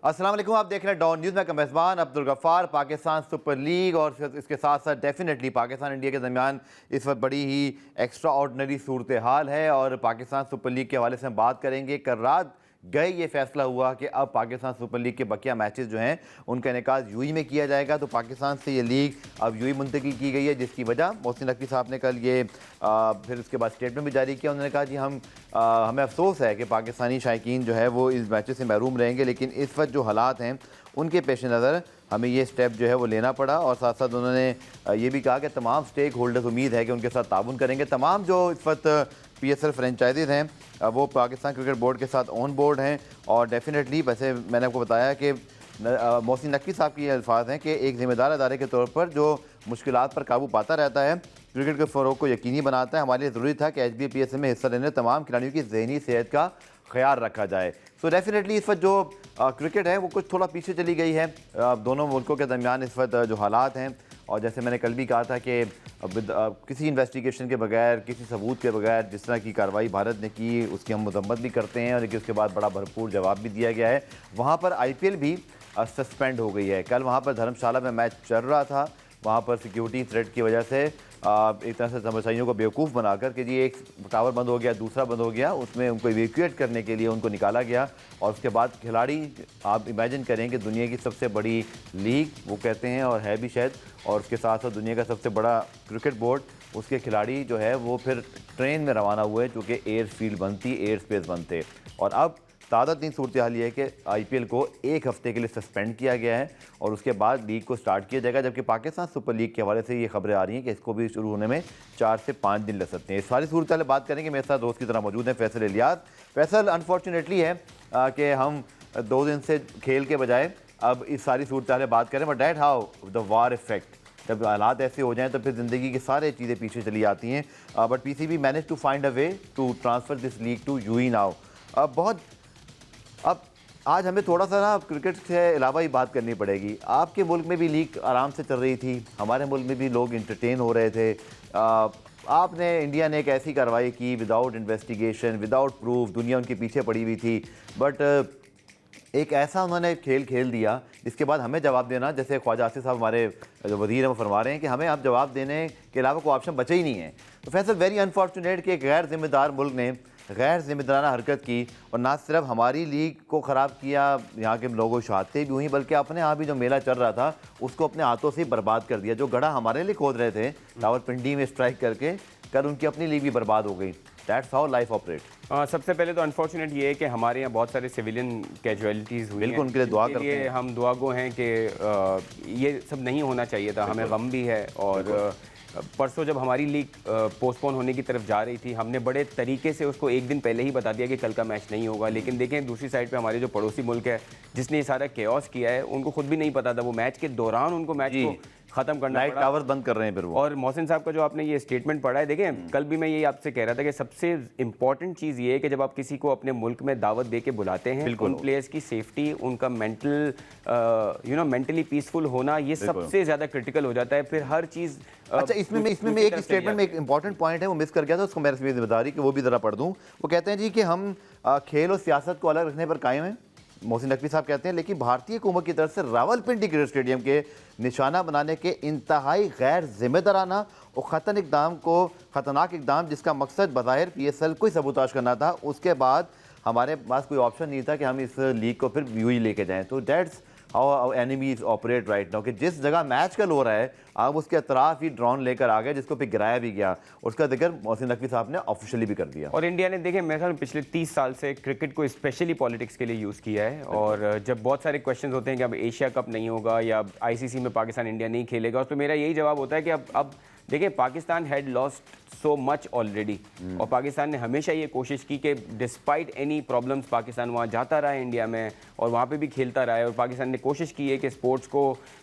अस्सलाम वालेकुम, आप देख रहे हैं डॉन न्यूज़ में। मेज़बान अब्दुल गफ्फार। पाकिस्तान सुपर लीग और इसके साथ साथ डेफिनेटली पाकिस्तान इंडिया के दरमियान इस वक्त बड़ी ही एक्स्ट्रा ऑर्डनरी सूरत हाल है और पाकिस्तान सुपर लीग के हवाले से हम बात करेंगे। कल रात गए ये फैसला हुआ कि अब पाकिस्तान सुपर लीग के बकिया मैचेस जो हैं उनका इनेकाद यूएई में किया जाएगा। तो पाकिस्तान से ये लीग अब यूएई मुंतकिल की गई है, जिसकी वजह मोहसिन नकवी साहब ने कल ये फिर उसके बाद स्टेटमेंट भी जारी किया। उन्होंने कहा कि हमें अफसोस है कि पाकिस्तानी शायकीन जो है वो इस मैचेस से महरूम रहेंगे, लेकिन इस वक्त जो हालात हैं उनके पेश नज़र हमें ये स्टेप जो है वो लेना पड़ा। और साथ साथ उन्होंने ये भी कहा कि तमाम स्टेक होल्डर्स उम्मीद है कि उनके साथ ताउन करेंगे। तमाम जो इस वक्त PSL फ्रेंचाइजीज हैं वो पाकिस्तान क्रिकेट बोर्ड के साथ ऑन बोर्ड हैं और डेफिनेटली वैसे मैंने आपको बताया कि मोहसिन नकवी साहब की अल्फाज हैं कि एक ज़िम्मेदार अदारे के तौर पर जो मुश्किलात पर काबू पाता रहता है, क्रिकेट के फ़रोग को यकीनी बनाता है, हमारे लिए ज़रूरी था कि HBPSL में हिस्सा लेने तमाम खिलाड़ियों की ज़हनी सेहत का ख्याल रखा जाए। सो डेफिनेटली इस वक्त जो क्रिकेट है वो कुछ थोड़ा पीछे चली गई है दोनों मुल्कों के दरमियान इस वक्त जो हालात हैं। और जैसे मैंने कल भी कहा था कि किसी इन्वेस्टिगेशन के बगैर, किसी सबूत के बगैर जिस तरह की कार्रवाई भारत ने की उसकी हम मजम्मत भी करते हैं और लेकिन उसके बाद बड़ा भरपूर जवाब भी दिया गया है। वहाँ पर IPL भी सस्पेंड हो गई है। कल वहाँ पर धर्मशाला में मैच चल रहा था, वहाँ पर सिक्योरिटी थ्रेट की वजह से एक तरह से तमाशाइयों को बेवकूफ़ बनाकर कि जी एक टावर बंद हो गया, दूसरा बंद हो गया, उसमें उनको इवैक्यूएट करने के लिए उनको निकाला गया। और उसके बाद खिलाड़ी, आप इमेजिन करें कि दुनिया की सबसे बड़ी लीग वो कहते हैं और है भी शायद, और उसके साथ साथ दुनिया का सबसे बड़ा क्रिकेट बोर्ड, उसके खिलाड़ी जो है वो फिर ट्रेन में रवाना हुए चूँकि एयर फील्ड बंद थी, एयर स्पेस बंद थे। और अब ताज़ा तीन सूरत हाल ये है कि IPL को एक हफ्ते के लिए सस्पेंड किया गया है और उसके बाद लीग को स्टार्ट किया जाएगा। जबकि पाकिस्तान सुपर लीग के हवाले से ये खबरें आ रही हैं कि इसको भी शुरू होने में 4 से 5 दिन लग सकते हैं। इस सारी सूरत हाल बात करेंगे। मेरे साथ दोस्त की तरह मौजूद हैं फैसल इलियास। फैसल, अनफॉर्चुनेटली है कि हम 2 दिन से खेल के बजाय अब इस सारी सूरत हाल बात करें, but that how the war effect, जब हालात ऐसे हो जाएं तो फिर ज़िंदगी की सारी चीज़ें पीछे चली आती हैं। But PCB manage to find a way to transfer this league to UAE now. अब आज हमें थोड़ा सा ना क्रिकेट से अलावा ही बात करनी पड़ेगी। आपके मुल्क में भी लीग आराम से चल रही थी, हमारे मुल्क में भी लोग इंटरटेन हो रहे थे। आपने, इंडिया ने एक ऐसी कार्रवाई की विदाउट इन्वेस्टिगेशन, विदाउट प्रूफ, दुनिया उनके पीछे पड़ी हुई थी, बट एक ऐसा उन्होंने खेल खेल दिया जिसके बाद हमें जवाब देना, जैसे ख्वाजा आसिफ साहब हमारे जो वज़ीर हैं वो फरमा रहे हैं कि हमें अब जवाब देने के अलावा कोई ऑप्शन बचा ही नहीं है। तो फैसल, वेरी अनफॉर्चुनेट कि एक गैर जिम्मेदार मुल्क ने गैर जिम्मेदाराना हरकत की और ना सिर्फ हमारी लीग को ख़राब किया, यहाँ के लोगों को शहादतें भी हुई, बल्कि अपने यहाँ भी जो मेला चल रहा था उसको अपने हाथों से ही बर्बाद कर दिया। जो गड्ढा हमारे लिए खोद रहे थे रावलपिंडी में स्ट्राइक करके, कल उनकी अपनी लीग भी बर्बाद हो गई। That's how life operate. सबसे पहले तो अनफॉर्चुनेट ये है कि हमारे यहाँ बहुत सारे सिविलियन कैजुअलिटीज़ हुई हैं। बिल्कुल, उनके लिए दुआ करते हैं। हम दुआ गो हैं कि ये सब नहीं होना चाहिए था। हमें गम भी है। और परसों जब हमारी लीग पोस्टपोन होने की तरफ जा रही थी, हमने बड़े तरीके से उसको एक दिन पहले ही बता दिया कि कल का मैच नहीं होगा। लेकिन देखें, दूसरी साइड पे हमारे जो पड़ोसी मुल्क है जिसने ये सारा केओस किया है, उनको खुद भी नहीं पता था। वो मैच के दौरान उनको मैच को ख़त्म करना पड़ा। टावर बंद कर रहे हैं फिर वो। और मोहसिन साहब का जो आपने ये स्टेटमेंट पढ़ा है, देखें कल भी मैं ये आपसे कह रहा था कि सबसे इंपॉर्टेंट चीज़ ये है कि जब आप किसी को अपने मुल्क में दावत दे के बुलाते हैं, उन प्लेयर्स की सेफ्टी, उनका मेंटल मेंटली पीसफुल होना, ये सबसे ज़्यादा क्रिटिकल हो जाता है। फिर हर चीज़ अच्छा, इसमें एक स्टेटमेंट में एक इंपॉर्टेंट पॉइंट है, वो मिस कर गया था, उसको मेरी जिम्मेदारी कि वो भी ज़रा पढ़ दूँ। वो कहते हैं जी कि हम खेल और सियासत को अलग रखने पर कायम हैं। मोहसिन नकवी साहब कहते हैं लेकिन भारतीय हुकूमत की तरफ से रावलपिंडी क्रिकेट स्टेडियम के निशाना बनाने के इंतहाई गैर जिम्मेदाराना और खतरनाक इकदाम, जिसका मकसद बज़ाहिर PSL को ही सबूताज करना था, उसके बाद हमारे पास कोई ऑप्शन नहीं था कि हम इस लीग को फिर यूएई लेके जाएं। तो that's how enemies operate right now, कि जिस जगह मैच कल हो रहा है आप उसके अतराफ ही ड्रोन लेकर आ गए, जिसको फिर गिराया भी गया। उसका जिक्र मोहसिन नकवी साहब ने ऑफिशियली भी कर दिया। और इंडिया ने, देखें, मेरे ख्याल में पिछले 30 साल से क्रिकेट को स्पेशली पॉलिटिक्स के लिए यूज़ किया है। और जब बहुत सारे क्वेश्चन होते हैं कि अब एशिया कप नहीं होगा या ICC में पाकिस्तान इंडिया नहीं खेलेगा, तो मेरा यही जवाब होता है कि अब देखिए, Pakistan had lost so much already. और पाकिस्तान ने हमेशा ये कोशिश की कि डिस्पाइट एनी प्रॉब्लम्स पाकिस्तान वहाँ जाता रहा है इंडिया में और वहाँ पे भी खेलता रहा है। और पाकिस्तान ने कोशिश की है कि स्पोर्ट्स को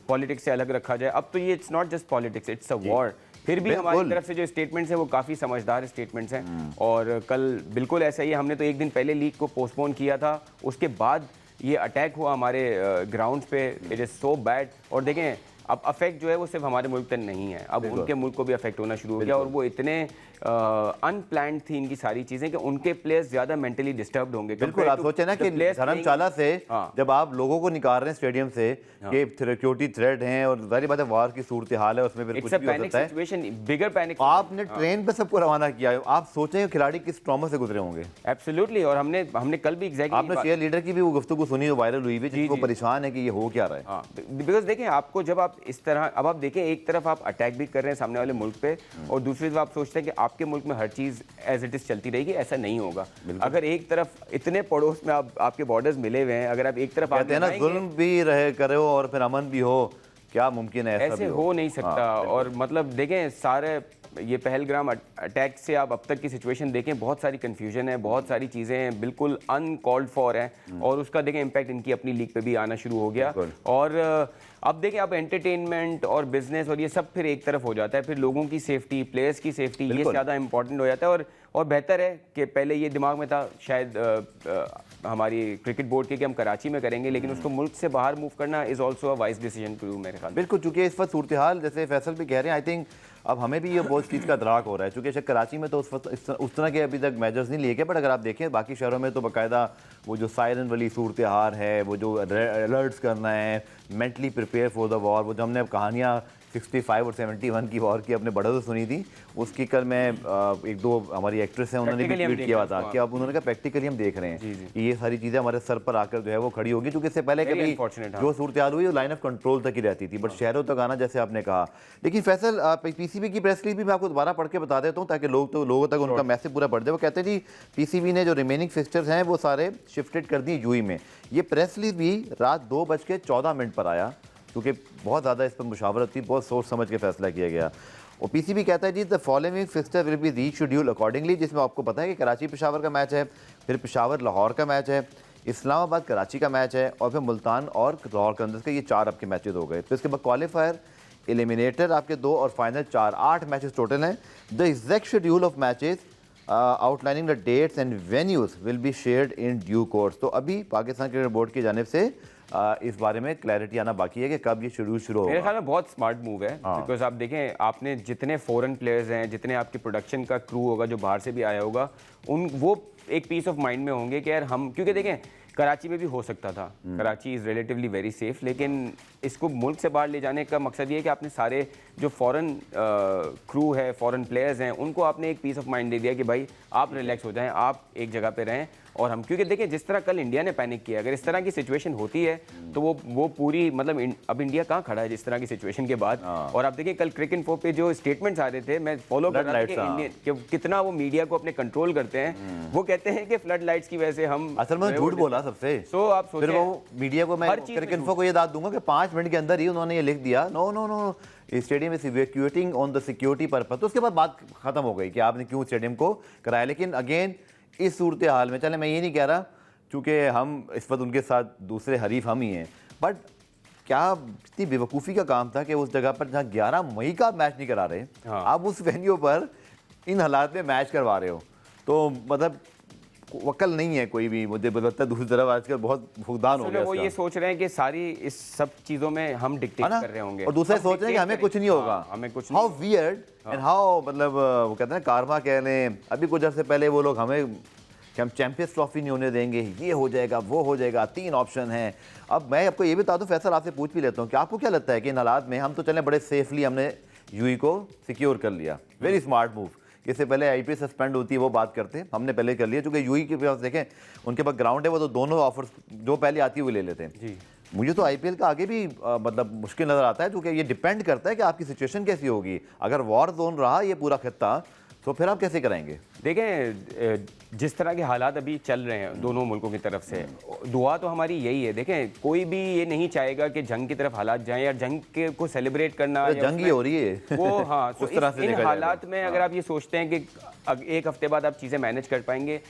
पॉलिटिक्स से अलग रखा जाए। अब तो ये it's not just politics, it's a war. फिर भी हमारी तरफ से जो स्टेटमेंट्स हैं वो काफ़ी समझदार स्टेटमेंट्स हैं। और कल बिल्कुल ऐसा ही है, हमने तो एक दिन पहले लीग को पोस्टपोन किया था, उसके बाद ये अटैक हुआ हमारे ग्राउंड पे। It is so bad. और देखें, अब अफेक्ट जो है वो सिर्फ हमारे मुल्क तक नहीं है, अब उनके मुल्क को भी अफेक्ट होना शुरू हो गया। और वो इतने अनप्लान्ड थी इनकी सारी चीजें कि उनके प्लेयर्स ज्यादा मेंटली डिस्टर्ब्ड होंगे। बिल्कुल, आप सोचे ना कि धर्मशाला से जब आप लोगों को निकाल रहे हैं स्टेडियम से कि सिक्योरिटी थ्रेट हैं और जाहिर बात है वार की सूरत हाल है, उसमें फिर कुछ भी हो सकता है। सिचुएशन, बिगर पैनिक। आपने ट्रेन पे सबको रवाना किया है, आप सोचें खिलाड़ी किस ट्रॉमा से गुजरे होंगे। एब्सोल्युटली, और हमने कल भी एग्जैक्टली आपने शेयर लीडर की भी वो गुफ्तगू सुनी, जो वायरल हुई हुई, जिसको परेशान है कि ये हो क्या रहा है। बिकॉज देखें, आपको जब आप इस तरह, अब आप देखें, एक तरफ आप अटैक भी कर रहे हैं सामने वाले मुल्क पे और दूसरी तरफ आप सोचते हैं कि आपके मुल्क में हर चीज एज इट इज चलती रहेगी। ऐसा नहीं होगा। अगर एक तरफ इतने पड़ोस में आपके बॉर्डर्स मिले हुए हैं, अगर आप एक तरफ कहते हैं ना जुल्म भी रहे करो और फिर अमन भी हो, क्या मुमकिन है ऐसे हो नहीं सकता। और मतलब देखें, सारे ये पहलगाम अटैक से आप अब तक की सिचुएशन देखें, बहुत सारी कंफ्यूजन है, बहुत सारी चीज़ें हैं बिल्कुल अनकॉल्ड फॉर हैं और उसका देखें इम्पैक्ट इनकी अपनी लीग पे भी आना शुरू हो गया। और अब देखें, अब एंटरटेनमेंट और बिजनेस और ये सब फिर एक तरफ हो जाता है, फिर लोगों की सेफ्टी, प्लेयर्स की सेफ्टी, ये ज़्यादा इंपॉर्टेंट हो जाता है। और बेहतर है कि पहले ये दिमाग में था शायद हमारी क्रिकेट बोर्ड के कि हम कराची में करेंगे, लेकिन उसको मुल्क से बाहर मूव करना is also a wise decision to do मेरे ख्याल। बिल्कुल, चूंकि इस वक्त सूरत हाल जैसे फैसल भी कह रहे हैं, आई थिंक अब हमें भी ये बहुत चीज़ का अदराक हो रहा है, चूँकि कराची में तो उस तरह के अभी तक मेजर्स नहीं लिए गए, बट अगर आप देखें बाकी शहरों में तो बाकायदा वो जो सायरन वाली सूरत हाल है, वो जो अलर्ट्स करना है, mentally prepare for the war, वो जो हमने अब कहानियाँ 65 और 71 की वॉर की अपने बड़ों से सुनी थी, उसकी कल मैं एक दो हमारी एक्ट्रेस हैं उन्होंने भी ट्वीट किया था कि अब उन्होंने कहा प्रैक्टिकली हम देख रहे हैं कि ये सारी चीज़ें हमारे सर पर आकर जो है वो खड़ी होगी, क्योंकि इससे पहले कभी जो सूरत हाल हुई वो लाइन ऑफ कंट्रोल तक ही रहती थी, बट शहरों तक आना जैसे आपने कहा। लेकिन फैसल, पीसीबी की प्रेस रिलीज भी मैं आपको दोबारा पढ़ के बता देता हूँ ताकि लोगों तक उनका मैसेज पूरा पढ़ दे। वो कहते हैं जी पीसीबी ने जो रिमेनिंग फिक्सचर्स हैं वो सारे शिफ्टेड कर दिए यूएई में। ये प्रेस रिलीज भी रात 2:14 पर आया, क्योंकि बहुत ज़्यादा इस पर मुशावरत थी, बहुत सोच समझ के फैसला किया गया। और पीसीबी कहता है जी the following fixture will be reschedule accordingly, जिसमें आपको पता है कि कराची पेशावर का मैच है, फिर पेशावर लाहौर का मैच है, इस्लामाबाद कराची का मैच है और फिर मुल्तान और लाहौर कलंदर्स के, ये 4 आपके मैचेस हो गए। फिर इसके बाद क्वालिफायर, एलिमिनेटर आपके 2 और फाइनल 4, 8 मैचेस टोटल हैं। The exact schedule of matches outlining the dates and venues will be shared in due course. तो अभी पाकिस्तान क्रिकेट बोर्ड की जानिब से इस बारे में क्लैरिटी आना बाकी है कि कब ये शेड्यूल शुरू होगा। मेरे ख्याल में बहुत स्मार्ट मूव है, बिकॉज आप देखें, आपने जितने फॉरेन प्लेयर्स हैं, जितने आपके प्रोडक्शन का क्रू होगा जो बाहर से भी आया होगा, वो एक पीस ऑफ माइंड में होंगे कि यार हम, क्योंकि देखें कराची में भी हो सकता था, Karachi is relatively very safe, लेकिन इसको मुल्क से बाहर ले जाने का मकसद ये है कि आपने सारे जो फॉरेन क्रू है, फॉरेन प्लेयर्स हैं, उनको आपने एक पीस ऑफ माइंड दे दिया कि भाई आप रिलैक्स हो जाएं, आप एक जगह पे रहें। और हम, क्योंकि देखिए जिस तरह कल इंडिया ने पैनिक किया, अगर इस तरह की सिचुएशन होती है तो वो पूरी, मतलब अब इंडिया कहाँ खड़ा है जिस तरह की सिचुएशन के बाद। और आप देखिए कल क्रिक इन्फो पे जो स्टेटमेंट्स आ रहे थे, मैं फॉलो कर रहा था कि कितना वो मीडिया को अपने कंट्रोल करते हैं। वो कहते हैं कि फ्लड लाइट्स की वजह से हम, असल में झूठ बोला सबसे। तो आप फिर वो मीडिया को मैं क्रिक इन्फो को ये दाद दूंगा कि 5 मिनट के अंदर ही उन्होंने ये लिख दिया, no stadium is evacuating on the security purpose. तो उसके बाद बात खत्म हो गई कि आपने क्यों स्टेडियम को कराया। लेकिन अगेन इस सूरत हाल में, चले मैं ये नहीं कह रहा क्योंकि हम इस वक्त उनके साथ दूसरे हरीफ हम ही हैं, बट क्या इतनी बेवकूफ़ी का काम था कि उस जगह पर जहाँ 11 मई का मैच नहीं करा रहे, आप उस वेन्यू पर इन हालात में मैच करवा रहे हो, तो मतलब वकल नहीं है कोई भी। मुझे लगता है दूसरी तरफ आजकल बहुत फुकदान हो गया। वो ये सोच रहे हैं कि सारी इस सब चीज़ों में हम डिक्टेट कर रहे होंगे, और दूसरे सोच रहे हैं कि हमें कुछ नहीं होगा, हमें कुछ। हाउ वियर्ड एंड हाउ, मतलब वो कहते हैं कारमा कह लें, अभी कुछ अर्से पहले वो लोग हमें कि हम चैंपियंस ट्रॉफी नहीं होने देंगे, ये हो जाएगा, वो हो जाएगा, 3 ऑप्शन हैं। अब मैं आपको ये भी बता दूं, फैसल आपसे पूछ भी लेता हूँ कि आपको क्या लगता है कि इन हालात में, हम तो चलें बड़े सेफली हमने यूई को सिक्योर कर लिया, वेरी स्मार्ट मूव। इससे पहले आईपीएल सस्पेंड होती है वो बात करते हैं, हमने पहले कर लिया, क्योंकि यूई के पास देखें उनके पास ग्राउंड है, वो तो दोनों ऑफर्स जो पहले आती है वो ले लेते हैं जी। मुझे तो आईपीएल का आगे भी मतलब मुश्किल नज़र आता है, क्योंकि ये डिपेंड करता है कि आपकी सिचुएशन कैसी होगी। अगर वॉर जोन रहा ये पूरा खित्ता, तो फिर आप कैसे कराएंगे? देखें जिस तरह के हालात अभी चल रहे हैं दोनों मुल्कों की तरफ से, दुआ तो हमारी यही है। देखें कोई भी ये नहीं चाहेगा कि जंग की तरफ हालात जाएं या जंग के को सेलिब्रेट करना, जंग ही हो रही है वो। हाँ, उस तरह से इन हालात में अगर आप ये सोचते हैं कि एक हफ्ते बाद आप चीज़ें मैनेज कर पाएंगे,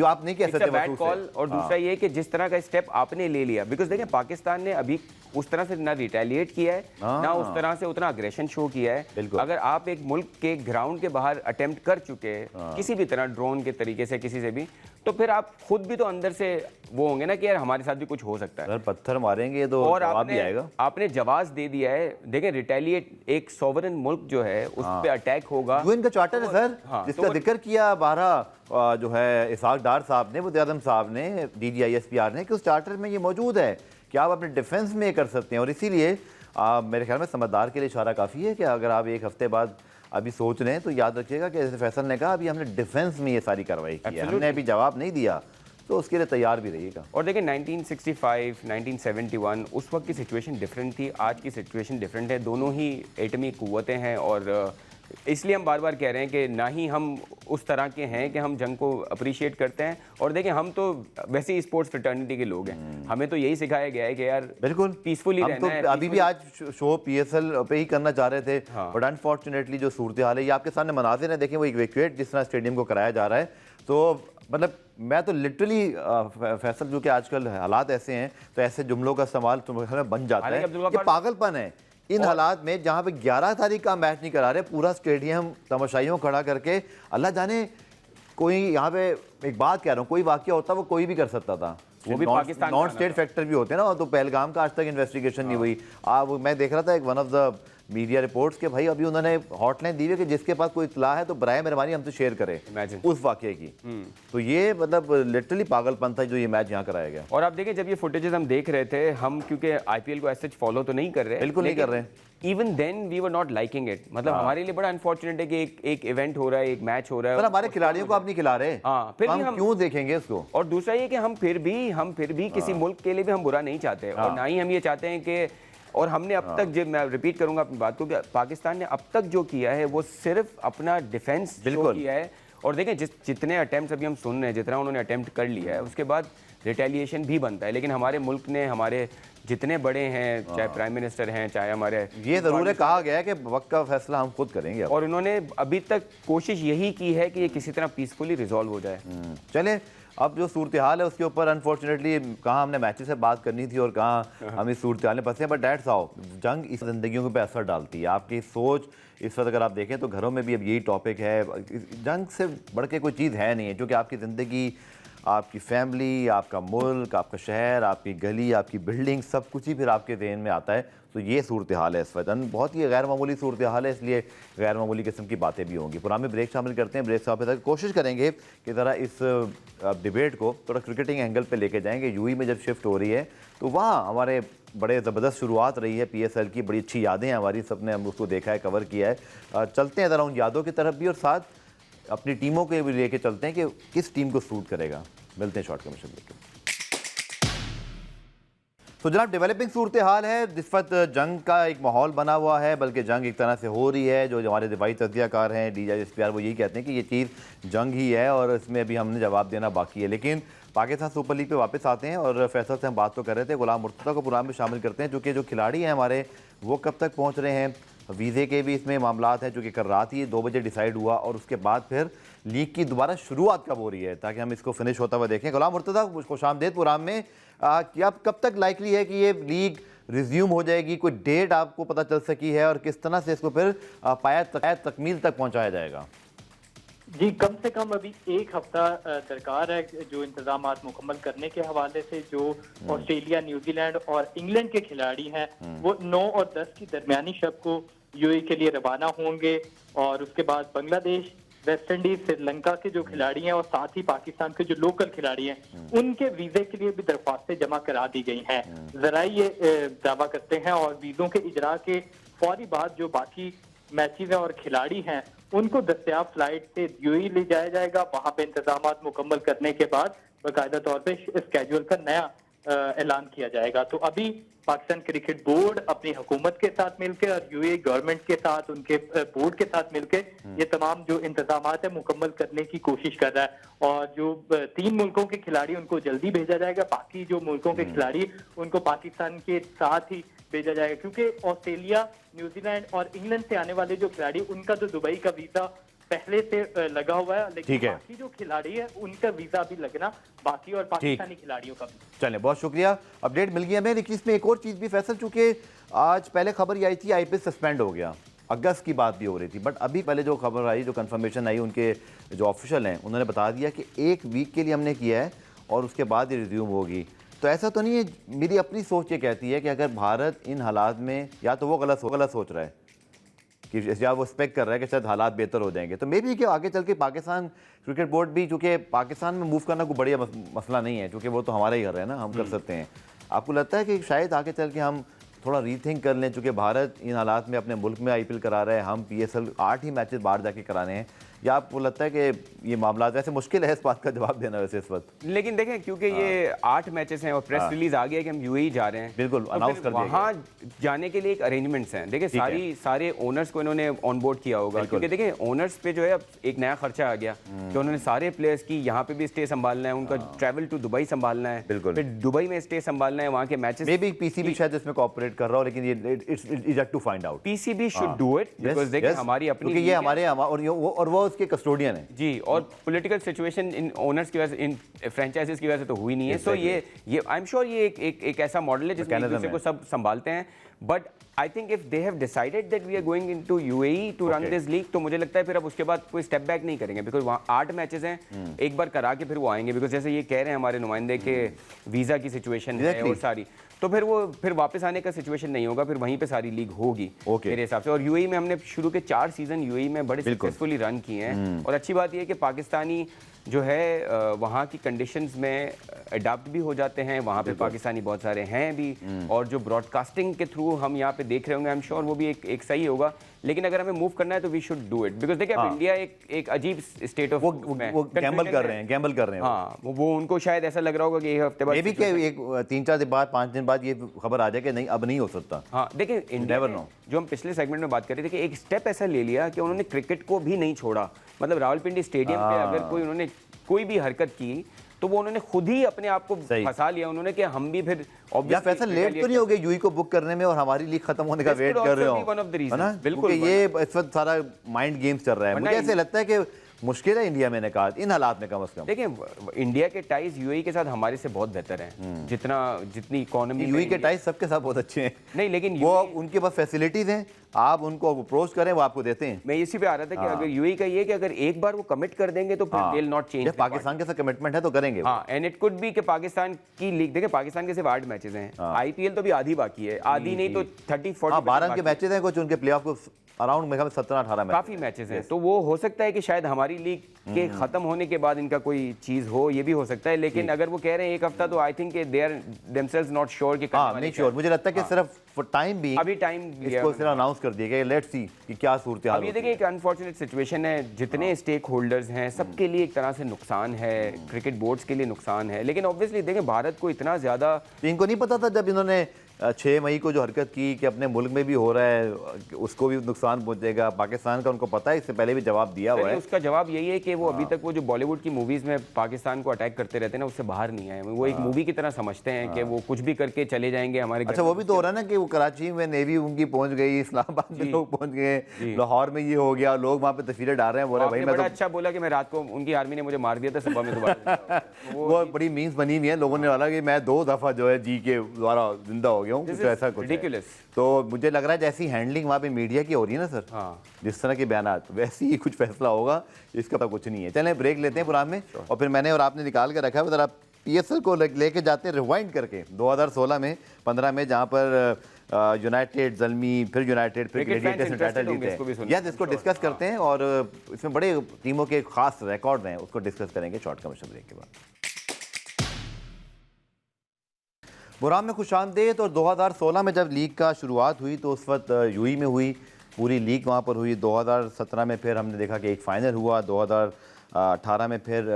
आप नहीं कह सकते बैड कॉल। और दूसरा ये कि जिस तरह का स्टेप आपने ले लिया, बिकॉज देखें पाकिस्तान ने अभी उस तरह से ना रिटेलिएट किया है, ना उस तरह से उतना अग्रेशन शो किया है। अगर आप एक मुल्क के ग्राउंड के बाहर अटेम्प्ट कर चुके हैं किसी भी तरह, ड्रोन के तरीके से, किसी से भी, तो फिर आप खुद भी तो अंदर से वो होंगे ना कि यार हमारे साथ भी कुछ हो सकता है। अगर पत्थर मारेंगे तो और जवाब भी आएगा। आपने जवाब दे दिया है। देखें, रिटेलिएट एक सॉवरेन मुल्क जो है उस पे अटैक होगा। यूएन का चार्टर है सर, हाँ, जिसका जिक्र किया 12 जो है इसहाक डार साहब ने, वज़ीर आज़म साहब ने, DGISPR ने, कि उस चार्टर में ये मौजूद है कि आप अपने डिफेंस में ये कर सकते हैं। और इसीलिए मेरे ख्याल में समझदार के लिए इशारा काफ़ी है कि अगर आप एक हफ्ते बाद अभी सोच रहे हैं तो याद रखिएगा कि जैसे फैसल ने कहा, अभी हमने डिफेंस में ये सारी कार्रवाई की है, हमने अभी जवाब नहीं दिया, तो उसके लिए तैयार भी रहिएगा। और देखिए 1965, 1971 उस वक्त की सिचुएशन डिफरेंट थी, आज की सिचुएशन डिफरेंट है। दोनों ही एटमी कुव्वतें हैं और इसलिए हम बार बार कह रहे हैं कि ना ही हम उस तरह के हैं कि हम जंग को अप्रिशिएट करते हैं। और देखिए, हम तो वैसे ही स्पोर्ट्स फ्रेटर्निटी के लोग हैं, हमें तो यही सिखाया गया है कि यार बिल्कुल पीसफुली हम रहना तो है। अभी भी आज शो PSL पे ही करना चाह रहे थे, बट अनफॉर्चुनेटली जो सूरत हाल है, ये आपके सामने मनाजिर है, देखें वो इवैक्यूएट जिस तरह स्टेडियम को कराया जा रहा है, तो मतलब मैं तो लिटरली फैसल, जो कि आजकल हालात ऐसे हैं तो ऐसे जुमलों का इस्तेमाल तुम्हारे बन जाता है, ये पागलपन है। इन हालात में जहाँ पे 11 तारीख का मैच नहीं करा रहे, पूरा स्टेडियम तमाशाइयों खड़ा करके, अल्लाह जाने कोई यहाँ पे, एक बात कह रहा हूँ, कोई वाकया होता वो कोई भी कर सकता था, वो भी पाकिस्तान नॉन स्टेट फैक्टर भी होते हैं ना, तो पहलगाम का आज तक इन्वेस्टिगेशन नहीं हुई। मैं देख रहा था एक one of the media reports के भाई अभी उन्होंने हॉटलाइन दी है कि जिसके पास कोई इत्तला है तो बराए मेहरबानी हमसे शेयर करें उस वाकये की। तो ये मतलब लिटरली पागलपन था जो ये मैच यहाँ कराया गया। और आप देखिए, जब ये फुटेजेस हम देख रहे थे, हम क्योंकि IPL को ऐसे फॉलो तो नहीं कर रहे, बिल्कुल नहीं कर रहे, even then we were not liking it. मतलब हमारे लिए बड़ा अनफॉर्चुनेट है कि एक इवेंट हो रहा है, एक मैच हो रहा है, पर हमारे खिलाड़ियों को आप नहीं खिला रहे, हाँ, फिर हम क्यों देखेंगे इसको। और दूसरा ये कि हम फिर भी किसी मुल्क के लिए भी हम बुरा नहीं चाहते, और ना ही हम ये चाहते हैं कि, और हमने अब तक, जब मैं रिपीट करूंगा अपनी बात को, कि पाकिस्तान ने अब तक जो किया है वो सिर्फ अपना डिफेंस किया है। और देखें, जितने अटेम्प्ट अभी हम सुन रहे हैं, जितना उन्होंने अटेम्प्ट कर लिया है, उसके बाद रिटेलिएशन भी बनता है। लेकिन हमारे मुल्क ने, हमारे जितने बड़े हैं, चाहे प्राइम मिनिस्टर हैं, चाहे हमारे, ये ज़रूर है, कहा गया है कि वक्त का फैसला हम खुद करेंगे, और उन्होंने अभी तक कोशिश यही की है कि ये किसी तरह पीसफुली रिजॉल्व हो जाए। चलें, अब जो सूरत हाल है उसके ऊपर अनफॉर्चुनेटली कहाँ हमने मैचेस से बात करनी थी और कहाँ हम इस सूरत हाल में फंसे हैं, बट डैट्स हाउ जंग इस ज़िंदगियों पे असर डालती है। आपकी सोच इस वक्त अगर आप देखें तो घरों में भी अब यही टॉपिक है, जंग से बढ़ के कोई चीज़ है नहीं है, क्योंकि आपकी ज़िंदगी, आपकी फैमिली, आपका मुल्क, आपका शहर, आपकी गली, आपकी बिल्डिंग, सब कुछ ही फिर आपके ज़हन में आता है। तो ये सूरत हाल है इस वक्त, बहुत ही गैर मामूली सूरत हाल है, इसलिए गैर मामूली किस्म की बातें भी होंगी। पुराने ब्रेक शामिल करते हैं, ब्रेक से तक कोशिश करेंगे कि ज़रा इस डिबेट को थोड़ा क्रिकेटिंग एंगल पे लेके जाएंगे। यूएई में जब शिफ्ट हो रही है तो वहाँ हमारे बड़े ज़बरदस्त शुरुआत रही है PSL की, बड़ी अच्छी यादें हैं हमारी, सबने हम उसको देखा है, कवर किया है। चलते हैं ज़रा उन यादों की तरफ भी, और साथ अपनी टीमों के भी लेके चलते हैं कि किस टीम को सूट करेगा। मिलते हैं शॉर्ट कमीशन लेकर। तो जनाब, डेवलपिंग सूरत हाल है, जिस वक्त जंग का एक माहौल बना हुआ है, बल्कि जंग एक तरह से हो रही है। जो हमारे दिफाई तज्जियाकार हैं DGISPR, वो यही कहते हैं कि ये चीज़ जंग ही है और इसमें अभी हमने जवाब देना बाकी है। लेकिन पाकिस्तान सुपर लीग पे वापस आते हैं और फैसल से हम बात तो कर रहे थे, गुलाम मुर्तज़ा को प्रोग्राम में शामिल करते हैं, क्योंकि जो खिलाड़ी हैं हमारे वो कब तक पहुँच रहे हैं, वीज़े के भी इसमें मामलात हैं, जो कि कल रात ही 2 बजे डिसाइड हुआ, और उसके बाद फिर लीग की दोबारा शुरुआत कब हो रही है, ताकि हम इसको फिनिश होता हुआ देखें। गुलाम मुर्तज़ा, खुशामदीद प्रोग्राम में। कि आप कब तक लाइकली है कि ये लीग रिज्यूम हो जाएगी, कोई डेट आपको पता चल सकी है, और किस तरह से इसको फिर पाया तकमील तक पहुंचाया जाएगा? जी, कम से कम अभी 1 हफ्ता दरकार है, जो इंतजामात मुकम्मल करने के हवाले से। जो ऑस्ट्रेलिया, न्यूजीलैंड और इंग्लैंड के खिलाड़ी हैं वो 9 और 10 की दरमियानी शब को यूएई के लिए रवाना होंगे, और उसके बाद बांग्लादेश, वेस्ट इंडीज, श्रीलंका के जो खिलाड़ी हैं और साथ ही पाकिस्तान के जो लोकल खिलाड़ी हैं उनके वीजे के लिए भी दरख्वास्तें जमा करा दी गई हैं। जरा ये दावा करते हैं, और वीजों के इजरा के फौरी बाद जो बाकी मैचेस हैं और खिलाड़ी हैं उनको दस्तयाब फ्लाइट से यूएई ले जाया जाएगा। वहां पे इंतजामात मुकम्मल करने के बाद बाकायदा तौर पे स्केड्यूल का नया ऐलान किया जाएगा। तो अभी पाकिस्तान क्रिकेट बोर्ड अपनी हुकूमत के साथ मिलकर और यूएई गवर्नमेंट के साथ, उनके बोर्ड के साथ मिलकर ये तमाम जो इंतजामात है मुकम्मल करने की कोशिश कर रहा है। और जो 3 मुल्कों के खिलाड़ी उनको जल्दी भेजा जाएगा, बाकी जो मुल्कों के खिलाड़ी उनको पाकिस्तान के साथ ही भेजा जाएगा, क्योंकि ऑस्ट्रेलिया, न्यूजीलैंड और इंग्लैंड से आने वाले जो खिलाड़ी उनका तो दुबई का वीजा पहले से लगा हुआ है, लेकिन बाकी जो खिलाड़ी है उनका वीजा भी लगना बाकी, और पाकिस्तानी खिलाड़ियों का भी। चलें, बहुत शुक्रिया, अपडेट मिल गया हमें। लेकिन इसमें एक और चीज़ भी फैसल, चूंकि आज पहले खबर ये आई थी IPL सस्पेंड हो गया, अगस्त की बात भी हो रही थी, बट अभी पहले जो खबर आई, जो कंफर्मेशन आई, उनके जो ऑफिशियल हैं उन्होंने बता दिया कि 1 वीक के लिए हमने किया है और उसके बाद ये रिज्यूम होगी। तो ऐसा तो नहीं है, मेरी अपनी सोच ये कहती है कि अगर भारत इन हालात में, या तो वो गलत सोच रहा है कि या वो एक्सपेक्ट कर रहा है कि शायद हालात बेहतर हो जाएंगे, तो मे भी कि आगे चल के पाकिस्तान क्रिकेट बोर्ड भी, चूँकि पाकिस्तान में मूव करना कोई बढ़िया मसला नहीं है, क्योंकि वो तो हमारा ही घर है ना, हम कर सकते हैं। आपको लगता है कि शायद आगे चल के हम थोड़ा रीथिंक कर लें, चूँकि भारत इन हालात में अपने मुल्क में IPL करा रहा है, हम PSL 8 ही मैचेस बाहर जाके कराने हैं, या आपको लगता है कि ये मामला, वैसे मुश्किल है इस बात का जवाब देना वैसे इस वक्त? लेकिन देखें, क्योंकि ये 8 मैचेस हैं और प्रेस रिलीज आ गया है कि हम UAE जा रहे हैं, बिल्कुल, तो अनाउंस फिर कर दिया वहाँ जाने के लिए एक अरेंजमेंट्स हैं। देखिए सारे ओनर्स को इन्होंने ऑन बोर्ड किया होगा, क्योंकि देखिए ओनर्स पे जो है अब एक नया खर्चा आ गया कि उन्होंने सारे प्लेयर्स की यहाँ पे भी स्टे संभालना है, उनका ट्रैवल टू दुबई संभालना है, बिल्कुल। फिर दुबई में स्टे संभालना है, वहाँ के मैचेस। मे बी PCB शायद इसमें कोऑपरेट कर रहा हो, लेकिन ये it's yet to find out. PCB should do it, because देखिए हमारी अपनी, क्योंकि ये हमारे और वो उसके कस्टोडियन है जी, और पॉलिटिकल सिचुएशन इन ओनर्स की वजह से, इन फ्रेंचाइजीज की वजह से तो हुई नहीं है। सो ये आई एम श्योर ये एक ऐसा मॉडल है जिसमें एक दूसरे को सब संभालते हैं। But I think if they have decided that we are going into UAE to run this league, तो मुझे लगता है फिर अब उसके बाद कोई स्टेप बैक नहीं करेंगे, बिकॉज वहाँ 8 मैचेस हैं, एक बार करा के फिर वो आएंगे, बिकॉज जैसे ये कह रहे हैं हमारे नुमाइंदे के वीज़ा की सिचुएशन है और सारी, तो फिर वो फिर वापस आने का सिचुएशन नहीं होगा, फिर वहीं पे सारी लीग होगी मेरे हिसाब से। और UAE में हमने शुरू के 4 सीजन UAE में बड़े सक्सेसफुली रन किए हैं, और अच्छी बात यह है कि पाकिस्तानी जो है वहाँ की कंडीशंस में अडाप्ट भी हो जाते हैं, वहाँ पे पाकिस्तानी बहुत सारे हैं भी, और जो ब्रॉडकास्टिंग के थ्रू हम यहाँ पे देख रहे होंगे, आई एम श्योर वो भी एक सही होगा। लेकिन अगर हमें मूव करना है तो we should do it, because देखिए अब इंडिया एक अजीब स्टेट ऑफ, वो गैम्बल कर रहे हैं। हाँ, वो उनको शायद ऐसा लग रहा होगा कि एक हफ्ते बाद, मे बी कि एक 3-4 दिन बाद, 5 दिन बाद ये खबर आ जाए कि नहीं, अब नहीं हो सकता। हाँ देखिए, इंडिया ने जो हम पिछले सेगमेंट में बात कर रहे थे कि एक स्टेप ऐसा ले लिया कि उन्होंने क्रिकेट को भी नहीं छोड़ा, मतलब रावलपिंडी स्टेडियम पे अगर उन्होंने कोई भी हरकत की तो वो उन्होंने खुद ही अपने आप को फंसा लिया उन्होंने, कि हम भी फिर या फैसल लेट तो नहीं हो गए UAE को बुक करने में और हमारी लीग खत्म होने का वेट कर रहे हो, है ना? बिल्कुल, ये इस वक्त सारा माइंड गेम्स चल रहा है। मुझे ऐसे लगता है कि मुश्किल है इंडिया में निकात इन हालात में, कम से कम। देखिए इंडिया के टाइज UAE के साथ हमारे से बहुत बेहतर हैं, जितनी इकोनॉमी। UAE के टाइज सबके साथ बहुत अच्छे हैं, नहीं लेकिन वो उनके पास फैसिलिटीज हैं, आप उनको अप्रोच करें वो आपको देते हैं। मैं इसी पे आ रहा था कि अगर UAE का ये कि अगर एक बार वो कमिट कर देंगे तो फिर they will not change. Pakistan के साथ कमिटमेंट है तो करेंगे। हाँ, एंड इट कुड बी कि पाकिस्तान की लीग, देखिए पाकिस्तान के सिर्फ 8 मैचेस हैं, IPL तो भी आधी बाकी है, आधी नहीं तो 30-40। 12 के मैचेस हैं, कुछ उनके प्लेऑफ को अराउंड मेरे ख्याल 17-18 मैच, काफी मैचेस हैं, तो वो हो सकता है कि शायद हमारी लीग के खत्म होने के बाद इनका कोई चीज हो, ये भी हो सकता है। लेकिन अगर वो कह रहे हैं एक हफ्ता, तो I think they are themselves not sure कि नहीं श्योर। मुझे लगता है कि सिर्फ फॉर टाइम भी अभी टाइम इसको सिर्फ अनाउंस कर दिया गया, लेट्स सी कि क्या सूरत हाल। अब ये देखिए एक अनफॉर्चुनेट सिचुएशन है, जितने स्टेक होल्डर्स हैं सबके लिए एक तरह से नुकसान है, क्रिकेट बोर्ड्स के लिए नुकसान है, लेकिन ऑब्वियसली देखिए भारत को इतना ज्यादा, इनको नहीं पता था जब इन्होंने 6 मई को जो हरकत की कि अपने मुल्क में भी हो रहा है, उसको भी नुकसान पहुंचेगा पाकिस्तान का, उनको पता है, इससे पहले भी जवाब दिया हुआ है। उसका जवाब यही है कि वो अभी तक वो जो बॉलीवुड की मूवीज में पाकिस्तान को अटैक करते रहते हैं ना, उससे बाहर नहीं आए। वो एक मूवी की तरह समझते हैं कि वो कुछ भी करके चले जाएंगे हमारे। अच्छा, वो भी तो हो रहा है ना कि वो कराची में नेवी उनकी पहुंच गई, इस्लामाबाद में लोग पहुंच गए, लाहौर में ये हो गया, लोग वहाँ पे तस्वीरें डाल रहे हैं, बोल रहे भाई मैं बड़ा अच्छा बोला कि मैं रात को उनकी आर्मी ने मुझे मार दिया था, सुबह में दोबारा वो बड़ी मीम्स बनी हुई है, लोगों ने बोला कि मैं 2 दफा जो है जी के द्वारा जिंदा हो गया हूँ, कुछ ऐसा कुछ। तो मुझे लग रहा है जैसी हैंडलिंग वहाँ पे मीडिया की हो रही है ना सर, जिस तरह के बयानात, वैसे ही कुछ फैसला होगा, इसका पता कुछ नहीं है। चलें ब्रेक लेते हैं प्रोग्राम में, और फिर मैंने और आपने निकाल के रखा है जरा PSL को लेके जाते हैं रिवाइंड करके 2016 में 15 में, जहाँ पर यूनाइटेड ज़ल्मी, फिर यूनाइटेड, फिर ग्लेडिएटर्स ने टाइटल जीते हैं। या जिसको डिस्कस करते हैं, और इसमें बड़े टीमों के खास रिकॉर्ड हैं, उसको डिस्कस करेंगे शॉर्ट कमर्शियल ब्रेक के बाद। प्रोग्राम में खुशामदीद। और 2016 में जब लीग का शुरुआत हुई तो उस वक्त UAE में हुई, पूरी लीग वहाँ पर हुई। 2017 में फिर हमने देखा कि एक फ़ाइनल हुआ, 2018 में फिर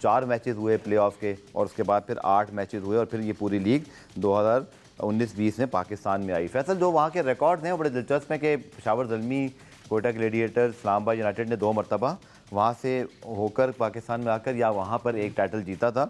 4 मैचेस हुए प्लेऑफ के, और उसके बाद फिर 8 मैचेस हुए, और फिर ये पूरी लीग 2019-20 में पाकिस्तान में आई। फैसल, जो वहाँ के रिकॉर्ड हैं वो बड़े दिलचस्प हैं कि पेशावर ज़ल्मी, कोयटा ग्लेडिएटर्स, इस्लामाबाद यूनाइटेड ने 2 मरतबा वहाँ से होकर पाकिस्तान में आकर या वहाँ पर एक टाइटल जीता था।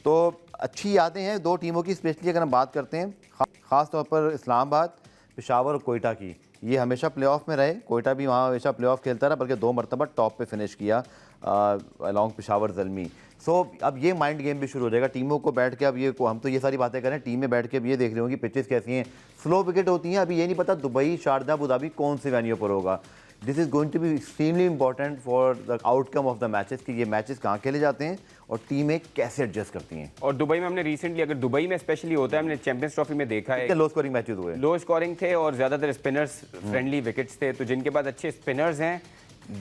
तो अच्छी यादें हैं 2 टीमों की, स्पेशली अगर हम बात करते हैं ख़ास तौर पर इस्लामाबाद, पेशावर और कोयटा की। ये हमेशा प्लेऑफ में रहे, कोयटा भी वहाँ हमेशा प्लेऑफ खेलता रहा, बल्कि 2 मरतबा टॉप पे फिनिश किया अलॉन्ग पेशावर ज़ल्मी। सो अब ये माइंड गेम भी शुरू हो जाएगा टीमों को बैठ के। अब ये हम तो ये सारी बातें करें, टीम में बैठ के अब ये देख रहे होंगे पिचेस कैसी हैं, स्लो विकेट होती हैं। अभी ये नहीं पता दुबई, शारजा, अबू धाबी कौन से वेन्यू पर होगा। This is going to be extremely important for the outcome of the matches कि ये मैचेस कहाँ खेले जाते हैं और टीमें कैसे एडजस्ट करती हैं। और दुबई में हमने रिसेंटली, अगर दुबई में स्पेशली होता है, हमने चैंपियंस ट्रॉफी में देखा है कितने लो स्कोरिंग मैचेस हुए, लो स्कोरिंग थे और ज़्यादातर स्पिनर्स फ्रेंडली विकेट्स थे। तो जिनके पास अच्छे स्पिनर्स हैं,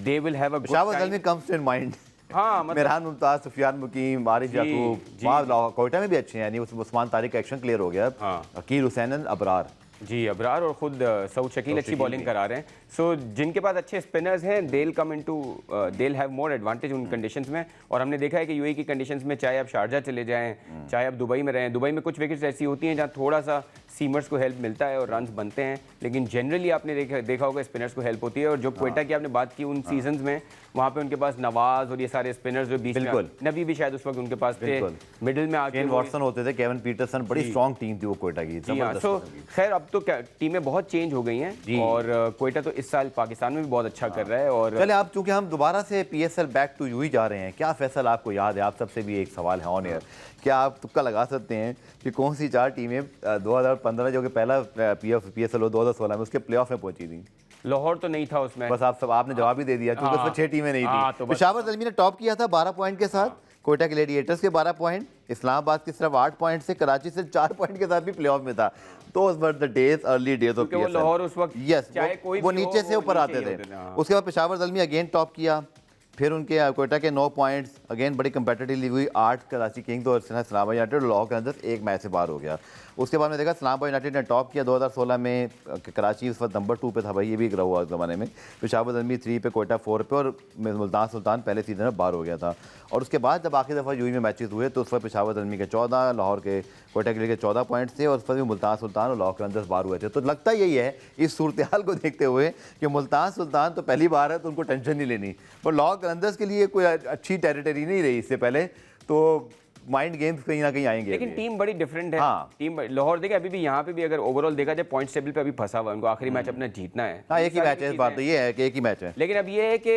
they will have a good Peshawar time. Zalmi comes in mind. हाँ, मतलब मेहरान मुमताज़, सुफियान मुकीम, आरिफ याकूब, वहाँ कोयटा में भी अच्छे हैं, यानी उस्मान तारिक का एक्शन क्लियर हो गया। हाँ। अकील हुसैन, अबरार, जी अबरार और खुद सऊद शकील अच्छी बॉलिंग करा रहे हैं। सो जिनके पास अच्छे स्पिनर्स हैं, देल come into, they'll have more advantage उन कंडीशंस में। और हमने देखा है कि यूएई की कंडीशंस में, चाहे आप शारजा चले जाएं, चाहे आप दुबई में रहें, दुबई में कुछ विकेट्स ऐसी होती हैं जहाँ थोड़ा सा सीमर्स को हेल्प मिलता है और रन्स बनते हैं, लेकिन जनरली आपने देखा होगा स्पिनर्स को हेल्प होती है। और जो क्वेटा की आपने बात की, उन सीजन्स में वहाँ पे उनके पास नवाज और ये सारे स्पिनर्स जो बीच में, नबी भी शायद उस वक्त उनके पास थे, मिडिल में आके केन वॉटसन होते थे, केविन पीटरसन, बड़ी स्ट्रॉन्ग टीम थी वो क्वेटा की। सो खैर अब तो क्या टीमें बहुत चेंज हो गई हैं और क्वेटा तो इस साल पाकिस्तान में भी बहुत अच्छा कर रहा है। और चले आप, चूंकि हम दोबारा से पीएसएल बैक टू यूई जा रहे हैं, क्या फैसल आपको याद है? आप सबसे भी एक सवाल है ऑन एयर, क्या आप तुक्का लगा सकते हैं कि कौन सी 4 टीमें 2015 जो कि पहला पीएसएल हो 2016 में उसके प्लेऑफ में पहुंची थी? लाहौर तो नहीं था उसमें। बस आपने जवाब ही दे दिया, क्योंकि उसमें 6 टीमें नहीं थी। तो पेशावर ज़ल्मी ने टॉप किया था 12 पॉइंट के साथ, कोयटा ग्लैडिएटर्स के 12 पॉइंट, इस्लामाबाद की सिर्फ 8 पॉइंट से, कराची से 4 पॉइंट के साथ भी प्लेऑफ में था। तो were the days, early days of PSL. Lahore उस वक्त वो नीचे से ऊपर आते थे। उसके बाद पेशावर ज़ल्मी अगेन टॉप किया, फिर उनके कोयटा के 9 पॉइंट्स, अगेन बड़ी कंपेटिटिवली हुई 8 कराची किंग्स और इस्लामाबाद यूनाइटेड लाहौर के अंदर एक मैच से बाहर हो गया। उसके बाद में देखा इस्लामाबाद यूनाइटेड ने टॉप किया 2016 में, कराची उस वक्त नंबर 2 पे था भाई, ये भी रहा हुआ उस ज़माने में। पेशावर ज़ल्मी 3 पे, कोयटा 4 पे और मुल्तान सुल्तान पहले सीजन में बाहर हो गया था। और उसके बाद जब आखिरी दफ़ा यूई में मैचेस हुए तो उस वक्त पेशावर ज़ल्मी के 14, लाहौर के कोयटा के लिए 14 पॉइंट्स थे और उस पर भी मुल्तान सुल्तान और लाहौर के अंदर बाहर हुए थे। तो लगता यही है इस सूरत हाल को देखते हुए कि मुल्तान सुल्तान तो पहली बार है तो उनको टेंशन नहीं लेनी, पर लाहौर कलंदर्स के लिए कोई अच्छी टेरिटरी नहीं रही इससे पहले, तो माइंड गेम्स कहीं ना कहीं आएंगे। लेकिन टीम बड़ी डिफरेंट है। हाँ। टीम लाहौर देखिए अभी भी यहाँ पे भी अगर ओवरऑल देखा जाए पॉइंट्स टेबल पे अभी फंसा हुआ है, उनको आखिरी मैच अपना जीतना है। हाँ, एक ही मैच है, इस बार तो ये है कि एक ही मैच है। लेकिन अब ये है कि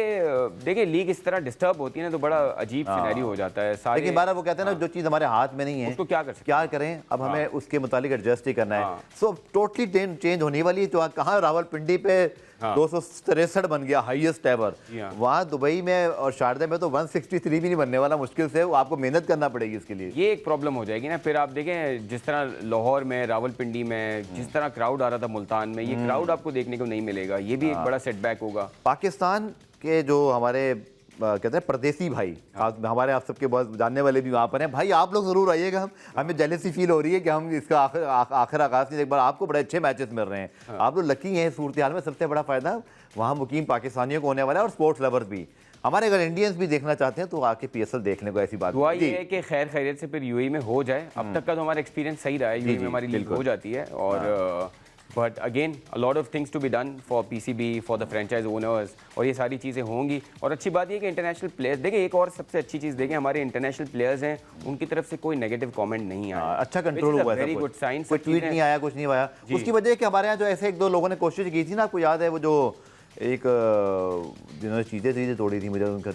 देखिए लीग इस तरह डिस्टर्ब होती है ना तो बड़ा अजीब सिनेरियो हो जाता है। सारे लेकिन बार वो कहते हैं ना, जो चीज़ हमारे हाथ में नहीं है उसको क्या कर सकते, क्या करें, अब हमें उसके मुतालिक एडजस्ट ही करना है। सो टोटली चेंज होने वाली। तो कहाँ रावलपिंडी पे 263 बन गया, हाईएस्ट एवर। वहाँ दुबई में और शारजा में तो 163 भी नहीं बनने वाला, मुश्किल से। आपको मेहनत करना पड़ेगी इसके लिए। ये एक प्रॉब्लम हो जाएगी ना। फिर आप देखें जिस तरह लाहौर में, रावलपिंडी में जिस तरह क्राउड आ रहा था मुल्तान में, ये क्राउड आपको देखने को नहीं मिलेगा। ये भी एक बड़ा सेटबैक होगा। पाकिस्तान के जो हमारे कहते हैं परदेसी भाई, हमारे आप सबके बहुत जानने वाले भी वहाँ पर हैं भाई, आप लोग ज़रूर आइएगा। हमें जेलसी फील हो रही है कि हम इसका आखिर आगाज़ नहीं, एक बार आपको बड़े अच्छे मैचेस मिल रहे हैं। आप लोग लकी हैं। सूरत हाल में सबसे बड़ा फ़ायदा वहाँ मुकीम पाकिस्तानियों को होने वाला है और स्पोर्ट्स लवर्स भी। हमारे अगर इंडियंस भी देखना चाहते हैं तो आके पीएसएल देखने को, ऐसी बात दुआ ये है कि खैर खैरियत से फिर यूएई में हो जाए। अब तक का तो हमारा एक्सपीरियंस सही रहा है, यूएई में हमारी लीग हो जाती है। और but again a lot of things to be done for PCB, for the franchise owners, और ये सारी चीज़ें होंगी। और अच्छी बात ये कि इंटरनेशनल प्लेयर्स, देखिए एक और सबसे अच्छी चीज़ देखें, हमारे इंटरनेशनल प्लेयर्स हैं उनकी तरफ से कोई नेगेटिव कमेंट नहीं आया। अच्छा कंट्रोल हुआ है, वेरी गुड साइन। कोई ट्वीट नहीं आया, कुछ नहीं आया। उसकी वजह है कि हमारे यहाँ जो ऐसे 1-2 लोगों ने कोशिश की थी ना, आपको याद है वो जो एक जिन्होंने चीज़ें तोड़ी थी, मुझे उनका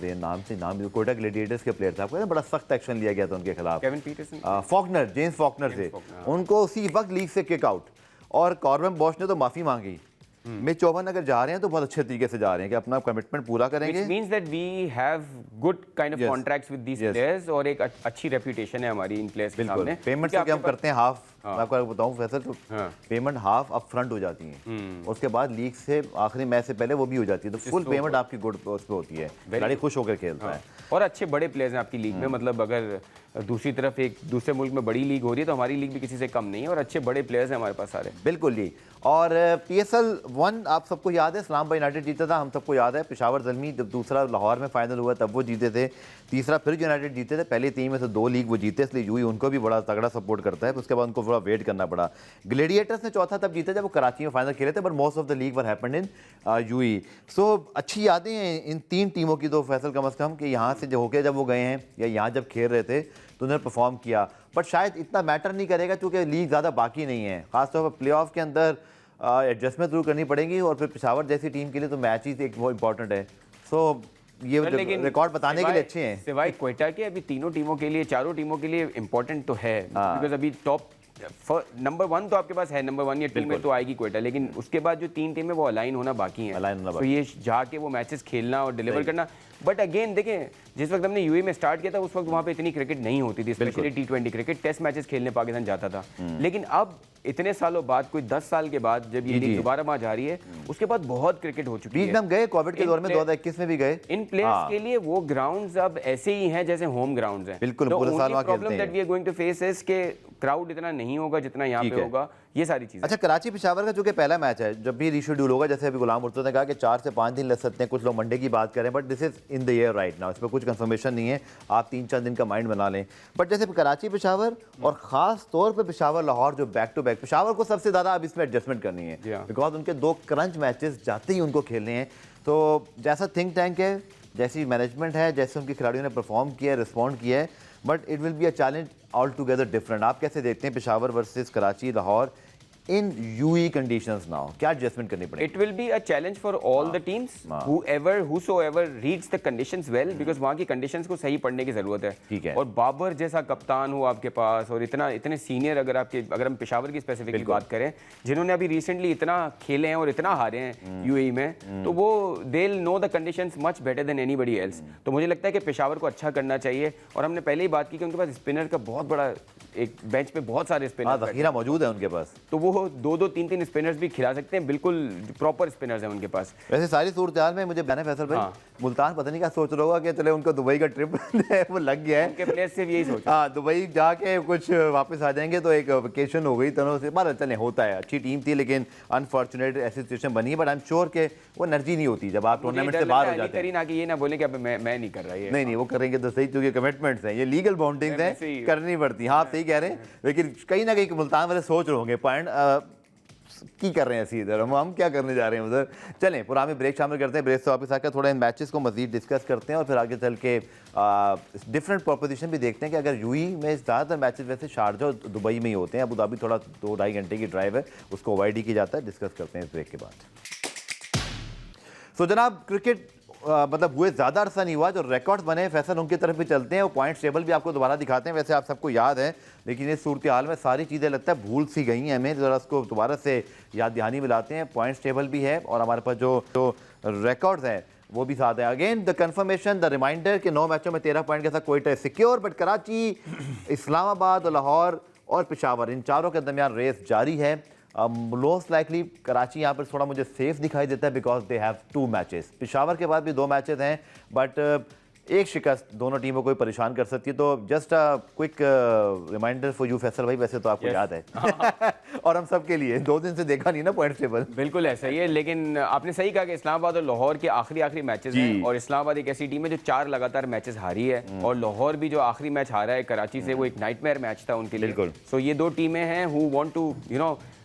नाम कोयटा ग्लैडिएटर्स के प्लेयर था, आपको बड़ा सख्त एक्शन लिया गया था उनके खिलाफ। Kevin Pietersen, Faulkner, James Faulkner से उनको उसी वक्त लीग से किक आउट, और कॉर्बन बॉश ने तो माफ़ी मांगी। मिच चौबन अगर जा रहे हैं तो बहुत अच्छे तरीके से जा रहे हैं कि अपना कमिटमेंट पूरा करेंगे। Which means that we have good kind of contracts with these players और एक अच्छी रेपुटेशन है हमारी इन प्लेयर्स के सामने। पेमेंट तो क्या हम करते हैं हाफ, मैं आपको बताऊं फैसल, तो पेमेंट हाफ अप फ्रंट हो जाती है, उसके बाद लीग से आखिरी मैच से पहले वो भी हो जाती है, तो फुल पेमेंट आपकी गुड उस पे होती है, खिलाड़ी खुश होकर खेलता है। और अच्छे बड़े प्लेयर्स हैं आपकी लीग में, मतलब अगर दूसरी तरफ एक दूसरे मुल्क में बड़ी लीग हो रही है तो हमारी लीग भी किसी से कम नहीं है और अच्छे बड़े प्लेयर्स हैं हमारे पास सारे। बिल्कुल जी। और PSL 1 आप सबको याद है, इस्लामाबाद यूनाइटेड जीता था, हम सबको याद है। पेशावर ज़ल्मी जब दूसरा लाहौर में फाइनल हुआ तब वो जीते थे, तीसरा फिर यूनाइटेड जीते थे। पहली 3 में से 2 लीग वो जीते, इसलिए यूई उनको भी बड़ा तगड़ा सपोर्ट करता है। उसके बाद उनको थोड़ा वेट करना पड़ा। ग्लैडिएटर्स ने चौथा तब जीता जब वो कराची में फाइनल खेले थे, but most of the league were happened in UAE. So अच्छी यादें हैं इन 3 टीमों की तो फैसल कम अज़ कम, कि यहाँ से जो होके जब वो गए हैं या यहाँ जब खेल रहे थे तो उन्होंने परफॉर्म किया। बट शायद इतना मैटर नहीं करेगा क्योंकि लीग ज़्यादा बाकी नहीं है, खासतौर पर प्ले ऑफ के अंदर एडजस्टमेंट जरूर करनी पड़ेगी, और फिर पेशावर जैसी टीम के लिए तो मैच ही एक बहुत इंपॉर्टेंट है। सो ये सर, लेकिन रिकॉर्ड बताने के लिए अच्छे हैं। सिवाय क्वेटा के अभी तीनों टीमों के लिए, चारों टीमों के लिए इंपॉर्टेंट तो है, बिकॉज अभी टॉप नंबर 1 तो आपके पास है, नंबर 1 या 2 में तो आएगी क्वेटा, लेकिन उसके बाद जो 3 टीमें वो अलाइन होना बाकी हैं, तो ये जाके वो मैचेस खेलना और डिलीवर करना। बट अगेन देखें, जिस वक्त हमने यूएई में स्टार्ट किया था उस वक्त वहाँ पे इतनी क्रिकेट नहीं होती थी, specially T20 cricket, test matches खेलने पाकिस्तान जाता था। लेकिन अब इतने सालों बाद, कोई 10 साल के बाद जब ये लीग दोबारा वहाँ जा रही है, उसके बाद बहुत क्रिकेट हो चुकी है। बीच में हम गए कोविड के दौर में 2021 में भी गए। इन प्लेयर्स के लिए वो ग्राउंड्स अब ऐसे ही हैं जैसे होम ग्राउंड्स हैं। बिल्कुल, पूरे साल वहाँ खेलते problem that we are going to face is के क्राउड इतना नहीं होगा जितना यहाँ पे होगा, ये सारी चीजें। अच्छा, कराची पेशावर का जो कि पहला मैच है, जब भी रीशेड्यूल होगा, जैसे अभी गुलाम मुर्तज़ा ने कहा कि 4 से 5 दिन लग सकते हैं, कुछ लोग मंडे की बात करें, but this is in the year right now, इस पर कुछ कंफर्मेशन नहीं है, आप 3-4 दिन का माइंड बना लें। बट जैसे कराची पेशावर और ख़ास तौर पर पेशावर लाहौर जो बैक टू बैक, पेशावर को सबसे ज़्यादा अब इसमें एडजस्टमेंट करनी है, बिकॉज उनके 2 क्रंच मैचेस जाते ही उनको खेलने हैं। तो जैसा थिंक टैंक है, जैसी मैनेजमेंट है, जैसे उनके खिलाड़ियों ने परफॉर्म किया है, रिस्पॉन्ड किया है, but it will be a challenge all together different. आप कैसे देखते हैं पेशावर वर्सेस कराची लाहौर इन यूई कंडीशंस नाउ, क्या एडजस्टमेंट करनी पड़ेगी? It will be a challenge for all the teams, whosoever reads the conditions well, because वहाँ की conditions को सही पढ़ने की जरूरत है। ठीक है। और बाबर जैसा कप्तान हो आपके पास और इतने सीनियर, अगर हम पेशावर की स्पेसिफिकली बात करें, जिन्होंने अभी रिसेंटली इतना खेले हैं और इतना हारे हैं यूएई में, तो वो they will know the conditions much better than anybody else. तो मुझे लगता है कि पेशावर को अच्छा करना चाहिए, और हमने पहले ही बात की कि उनके पास स्पिनर का बहुत बड़ा एक बेंच पे बहुत सारे स्पिनर ज़ख़ीरा मौजूद है उनके पास, तो वो 2-2, 3-3 स्पिनर्स भी खिला सकते हैं, बिल्कुल प्रॉपर स्पिनर्स हैं उनके पास। वैसे सारी सूरत हाल में मुझे बयान फैसल भाई, मुल्तान पता नहीं क्या सोच रहा होगा कि चले उनको दुबई का ट्रिप वो लग गया है, उनके प्लेयर्स सिर्फ यही सोच, हाँ दुबई जाके कुछ वापस आ जाएंगे तो एक वेकेशन हो गई तरह से। बार चले होता है, अच्छी टीम थी लेकिन अनफॉर्चुनेट ऐसी सिचुएशन बनी है, बट आई एम श्योर के वो एनर्जी नहीं होती जब आप टूर्नामेंट से बाहर हो जाते हैं। ना कि ये ना बोले कि अब मैं नहीं कर रहा है, नहीं वो करेंगे तो सही, क्योंकि कमिटमेंट्स हैं, ये लीगल बाउंडिंग्स हैं, करनी पड़ती। हाँ आप सही कह रहे हैं, लेकिन कहीं ना कहीं मुल्तान वाले सोच रहे होंगे पॉइंट की कर रहे हैं ऐसी इधर, हम क्या करने जा रहे हैं उधर। चलें पूरा में ब्रेक शामिल करते हैं, ब्रेक से वापस आकर थोड़ा इन मैचेस को मजीद डिस्कस करते हैं और फिर आगे चल के डिफरेंट प्रोपोजिशन भी देखते हैं कि अगर यूई में ज़्यादातर मैचेस वैसे शारजा और दुबई में ही होते हैं, अबू धाबी थोड़ा 2-2.5 घंटे की ड्राइव है, उसको अवॉइड ही किया जाता है। डिस्कस करते हैं इस ब्रेक के बाद। सो जनाब, क्रिकेट मतलब हुए ज़्यादा अरसा नहीं हुआ, जो रिकॉर्ड्स बने फैसल उनकी तरफ भी चलते हैं, वो पॉइंट्स टेबल भी आपको दोबारा दिखाते हैं, वैसे आप सबको याद है, लेकिन इस सूरत हाल में सारी चीज़ें लगता है भूल सी गई हैं हमें, ज़रा उसको दोबारा से याद दहानी मिलाते हैं। पॉइंट्स टेबल भी है और हमारे पास जो रिकॉर्ड्स हैं वो भी साथ है। Again the confirmation, the reminder कि 9 मैचों में 13 पॉइंट के साथ कोयटा सिक्योर, बट कराची, इस्लामाबाद, लाहौर और पेशावर, इन चारों के दरमियान रेस जारी है। मोस्ट लाइकली कराची यहाँ पर थोड़ा मुझे सेफ दिखाई देता है because they have 2 matches. Peshawar के बाद भी 2 मैचेस हैं, बट एक शिकस्त दोनों टीमों को परेशान कर सकती है। तो just a quick reminder for you Faisal भाई, वैसे तो आपको याद है और हम सब के लिए 2 दिन से देखा नहीं ना पॉइंट टेबल। बिल्कुल ऐसा ही है, लेकिन आपने सही कहा कि इस्लामाबाद और लाहौर के आखिरी मैचेस हैं, और इस्लामाबाद एक ऐसी टीम है जो 4 लगातार मैचेस हारी है, और लाहौर भी जो आखिरी मैच हारा है कराची से, वो एक नाइटमेयर मैच था उनके लिए। सो ये 2 टीमें हैं who want to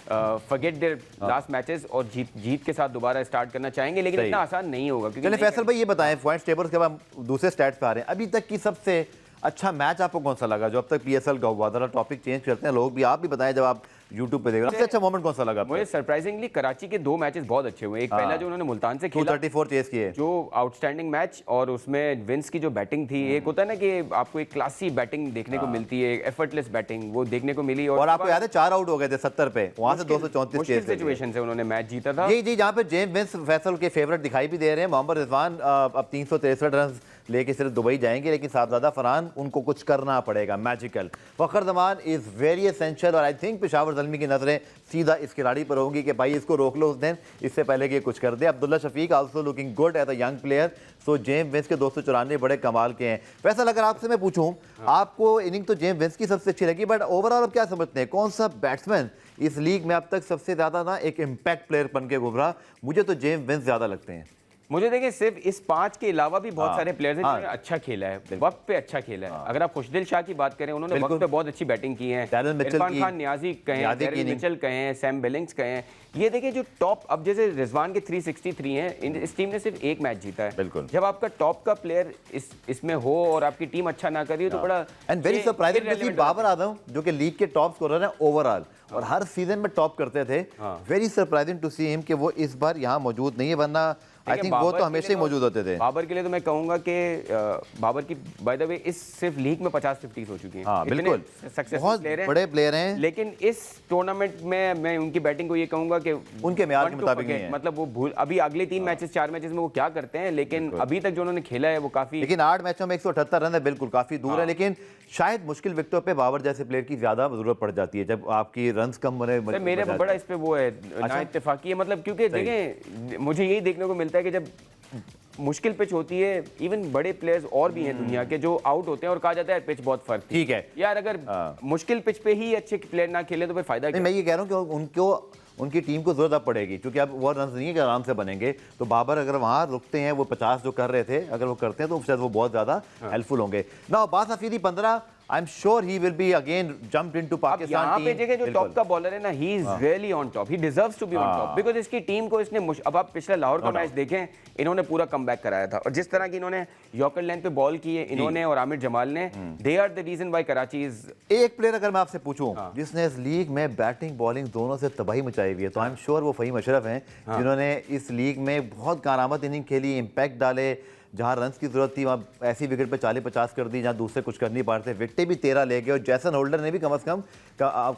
forget their last matches और जीत के साथ दोबारा स्टार्ट करना चाहेंगे, लेकिन इतना आसान नहीं होगा। चलिए फैसल भाई ये बताएं, पॉइंट्स टेबल के बाद दूसरे स्टैट्स पे आ रहे हैं, अभी तक की सबसे अच्छा मैच आपको कौन सा लगा जो अब तक पीएसएल का हुआ? जरा टॉपिक चेंज करते हैं, लोग भी, आप भी बताएं जब आप यूट्यूब पे देख रहे हैं, सबसे अच्छा मोमेंट कौन सा लगा? मुझे सरप्राइजिंगली कराची के 2 मैचेस बहुत अच्छे हुए। एक पहला जो उन्होंने मुल्तान से खेला 234 चेस किए, जो आउटस्टैंडिंग मैच, और उसमें विंस की जो बैटिंग थी, एक होता है ना कि आपको एक क्लासी बैटिंग देखने को मिलती है, एफर्टलेस बैटिंग वो देखने को मिली, और आपको याद है 4 आउट हो गए थे 70 पे, वहां से 234 चेस सिचुएशन से उन्होंने मैच जीता था। जी जहां पे जेम्स विंस फैसल के फेवरेट दिखाई भी दे रहे हैं। मोहम्मद रिजवान अब 363 रन लेके सिर्फ दुबई जाएंगे, लेकिन साहबजादा फरहान उनको कुछ करना पड़ेगा magical. Fakhar Zaman is very essential, और आई थिंक पेशावर ज़ल्मी की नज़रें सीधा इस खिलाड़ी पर होंगी कि भाई इसको रोक लो उस दिन, इससे पहले कि कुछ कर दे। Abdullah Shafique also looking good as a young player, so James Vince के 294 बड़े कमाल के हैं। वैसा अगर आपसे मैं पूछूं, आपको इनिंग तो जेम्स विंस की सबसे अच्छी लगी, बट ओवरऑल अब क्या समझते हैं कौन सा बैट्समैन इस लीग में अब तक सबसे ज़्यादा ना एक इम्पैक्ट प्लेयर बन के उभरा? मुझे तो जेम्स विंस ज़्यादा लगते हैं। मुझे देखिए सिर्फ इस 5 के अलावा भी बहुत सारे प्लेयर्स हैं जिन्होंने अच्छा खेला है, वक्त पे अच्छा खेला है। अगर आप खुशदिल शाह की बात करें, उन्होंने वक्त पे बहुत अच्छी बैटिंग की है। इरफान खान नियाजी कहें, डेरिल मिचेल कहें, सैम बिलिंग्स कहें, ये देखिए जो टॉप, अब जैसे रिजवान के 363 हैं, इस टीम ने सिर्फ 1 मैच जीता है। बिल्कुल, जब आपका टॉप का प्लेयर इसमें हो और आपकी टीम अच्छा ना करी तो बड़ा एंड वेरी सरप्राइजिंग बाबर आदम जो कि लीग के टॉप स्कोरर हैं ओवरऑल, और हर सीजन में टॉप करते थे। Very surprising to see him कि वो इस बार यहाँ मौजूद नहीं है, वरना आई थिंक वो तो हमेशा ही मौजूद होते थे। बाबर के लिए तो मैं कहूंगा कि बाबर की बाय द वे इस सिर्फ लीग में 50-50 हो चुकी हैं। हाँ बिल्कुल, सक्सेसफुल प्लेयर हैं, बड़े प्लेयर हैं, लेकिन इस टूर्नामेंट में मैं उनकी बैटिंग को ये कहूंगा कि उनके म्यार के मुताबिक नहीं है। मतलब वो भूल अभी अगले 3 मैचेस 4 मैचेस में वो क्या करते हैं, लेकिन अभी तक जो उन्होंने खेला है वो काफी, लेकिन 8 मैचों में 178 रन है, बिल्कुल काफी दूर है, लेकिन शायद मुश्किल विकेटों पे बाबर जैसे प्लेयर की ज्यादा जरूरत पड़ जाती है जब आपकी रन्स कम बने। मेरे बड़ा इस पे वो है ना इत्तेफाकी है, मतलब क्योंकि देखें मुझे यही देखने को मिलता है कि जब मुश्किल पिच होती है, इवन बड़े प्लेयर्स और भी हैं दुनिया के जो आउट होते हैं और कहा जाता है पिच बहुत फर्क ठीक है यार, अगर मुश्किल पिच पे ही अच्छे प्लेयर ना खेले तो फिर फायदा क्या? मैं ये कह रहा हूँ कि उनकी टीम को जरूरत पड़ेगी, क्योंकि अब वो रन नहीं है कि आराम से बनेंगे। तो बाबर अगर वहां रुकते हैं, वो 50 जो कर रहे थे, अगर वो करते हैं तो शायद वो बहुत ज्यादा हेल्पफुल होंगे। Now Abbas Afridi 15, I am sure he will be again jumped into Pakistan यहाँ टीम। पे देखें जो टॉप का बॉलर है ना, he is really on top, he deserves to be on top, because इसकी टीम को इसने अब आप पिछला लाहौर का मैच देखें, इन्होंने पूरा कमबैक कराया था, और जिस तरह की इन्होंने यॉर्कर लेंथ पे बॉल की है इन्होंने और आमिर जमाल ने, they are the reason why Karachi is. एक प्लेयर अगर मैं आपसे पूछूं जिसने इस लीग में बैटिंग बॉलिंग दोनों से तबाही मचाई हुई है, तो आई एम श्योर वो फहीम अशरफ हैं, जिन्होंने इस लीग में बहुत कारआमद इनिंग खेली, इम्पैक्ट डाले, जहां रन्स की जरूरत थी वहां ऐसी विकेट पे 40-50 कर दी, जहां दूसरे कुछ कर नहीं पा रहे थे, विकेटें भी 13 ले गए, और जैसन होल्डर ने भी कम से कम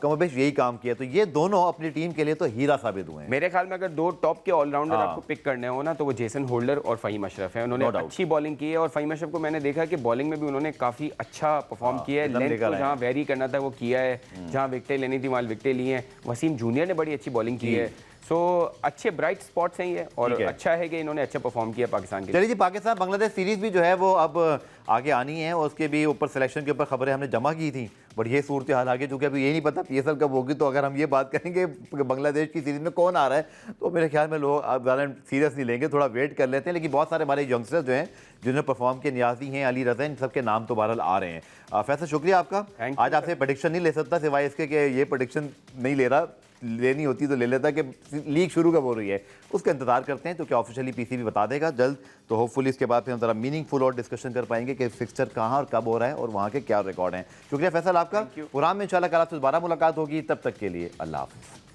कमोबेश यही काम किया। तो ये दोनों अपनी टीम के लिए तो हीरा साबित हुए हैं। मेरे ख्याल में अगर 2 टॉप के ऑलराउंडर आपको पिक करने हो ना, तो वो जेसन होल्डर और फहीम अशरफ है। उन्होंने अच्छी बॉलिंग की है, और फहीम अशरफ को मैंने देखा कि बॉलिंग में भी उन्होंने काफी अच्छा परफॉर्म किया है, लेंथ को जहां वेरी करना था वो किया है, जहां विकेटें लेनी थी वहां विकेटें ली हैं। वसीम जूनियर ने बड़ी अच्छी बॉलिंग की है, सो अच्छे ब्राइट स्पॉट्स हैं ये, और अच्छा है कि इन्होंने अच्छा परफॉर्म किया पाकिस्तान के। चलिए जी, पाकिस्तान बांग्लादेश सीरीज भी जो है वो अब आगे आनी है, और उसके भी ऊपर सिलेक्शन के ऊपर खबरें हमने जमा की थी, बट ये सूरत हाल आगे चूंकि अभी ये नहीं पता PSL कब होगी। तो अगर हम ये बात करेंगे बांग्लादेश की सीरीज में कौन आ रहा है, तो मेरे ख्याल में लोग अब ज़्यादा सीरियस नहीं लेंगे, थोड़ा वेट कर लेते हैं। लेकिन बहुत सारे हमारे यंगस्टर्स जो हैं जिन्होंने परफॉर्म किए, नियाजी हैं, अली रज़ा, इन सबके नाम तो बहरहाल आ रहे हैं। फैसल शुक्रिया आपका। आज आपसे प्रेडिक्शन नहीं ले सकता सिवाय इसके कि ये प्रेडिक्शन नहीं ले रहा, लेनी होती तो ले लेता कि लीग शुरू कब हो रही है, उसका इंतजार करते हैं। तो क्या ऑफिशियली PCB बता देगा जल्द, तो होपफुली इसके बाद फिर हम ज़रा मीनिंगफुल और डिस्कशन कर पाएंगे कि फिक्सचर कहाँ और कब हो रहा है और वहाँ के क्या रिकॉर्ड हैं। शुक्रिया फैसल आपका। प्रोग्राम में इंशाल्लाह कल आपसे दोबारा मुलाकात होगी, तब तक के लिए अल्लाह हाफ़िज़।